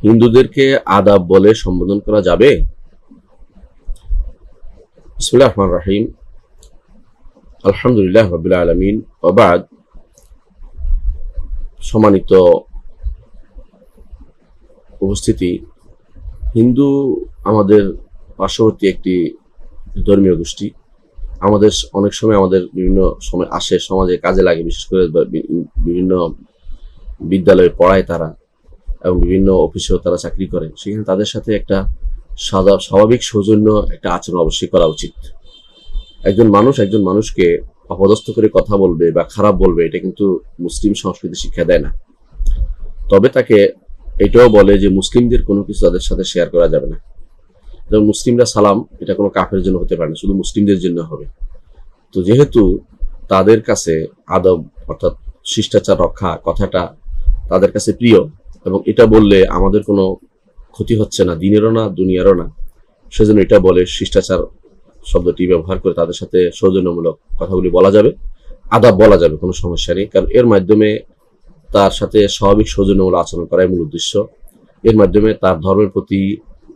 হিন্দুদেরকে আদাব বলে সম্বোধন করা যাবে? বিসমিল্লাহির রহমানির রহিম। আলহামদুলিল্লাহ রাব্বিল আলামিন ওয়া বা'দ। সম্মানিত উপস্থিতি, হিন্দু আমাদের পার্শ্ববর্তী একটি ধর্মীয় গোষ্ঠী। আমাদের অনেক সময় আমাদের বিভিন্ন সময় আসে, সমাজে কাজে লাগে, বিশেষ করে বিভিন্ন বিদ্যালয়ে পড়ায় তারা, এবং বিভিন্ন অফিসেও তারা চাকরি করে। সেখানে তাদের সাথে একটা স্বাভাবিক সৌজন্য একটা আচরণ অবশ্যই করা উচিত। একজন মানুষকে অপদস্থ করে কথা বলবে বা খারাপ বলবে, এটা কিন্তু মুসলিম সংস্কৃতি শিক্ষা দেয় না। তবে তাকে এটাও বলে যে মুসলিমদের কোনো কিছু তাদের সাথে শেয়ার করা যাবে না। যেমন মুসলিমরা সালাম, এটা কোনো কাফের জন্য হতে পারে না, শুধু মুসলিমদের জন্য হবে। তো যেহেতু তাদের কাছে আদব অর্থাৎ শিষ্টাচার রক্ষা কথাটা তাদের কাছে প্রিয়, এবং এটা বললে আমাদের কোনো ক্ষতি হচ্ছে না, দিনেরও না দুনিয়ারও না, সেজন্য এটা বলে শিষ্টাচার শব্দটি ব্যবহার করে তাদের সাথে সৌজন্যমূলক কথাগুলি বলা যাবে, আদাব বলা যাবে, কোনো সমস্যা নেই। কারণ এর মাধ্যমে তার সাথে স্বাভাবিক সৌজন্যমূলক আচরণ করাই মূল উদ্দেশ্য। এর মাধ্যমে তার ধর্মের প্রতি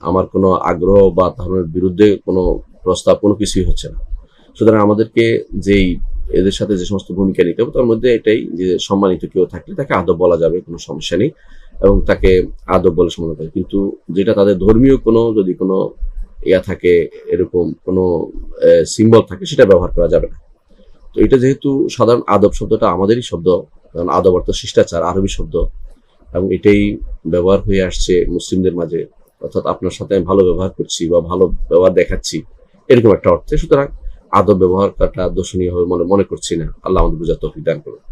আমার কোনো আগ্রহ বা ধর্মের বিরুদ্ধে কোনো প্রস্তাব কোনো কিছুই হচ্ছে না। সুতরাং আমাদেরকে এদের সাথে যে সমস্ত ভূমিকা নিতে হবে তার মধ্যে এটাই যে সম্মানিত কেউ থাকলে তাকে আদব বলা যাবে, কোনো সমস্যা নেই, এবং তাকে আদব বলে সম্মান করে। কিন্তু যেটা তাদের ধর্মীয় কোনো যদি কোনো থাকে, এরকম কোনো সিম্বল থাকে, সেটা ব্যবহার করা যাবে না। তো এটা যেহেতু সাধারণ আদব শব্দটা আমাদেরই শব্দ, কারণ আদব অর্থ শিষ্টাচার, আরবি শব্দ, এবং এটাই ব্যবহার হয়ে আসছে মুসলিমদের মাঝে, অর্থাৎ আপনার সাথে আমি ভালো ব্যবহার করছি বা ভালো ব্যবহার দেখাচ্ছি, এরকম একটা অর্থে। সুতরাং আদব ব্যবহার করাটা দোষণীয় হবে মনে করছি না। আল্লাহ আমাদের বুঝার তৌফিক দান করুন।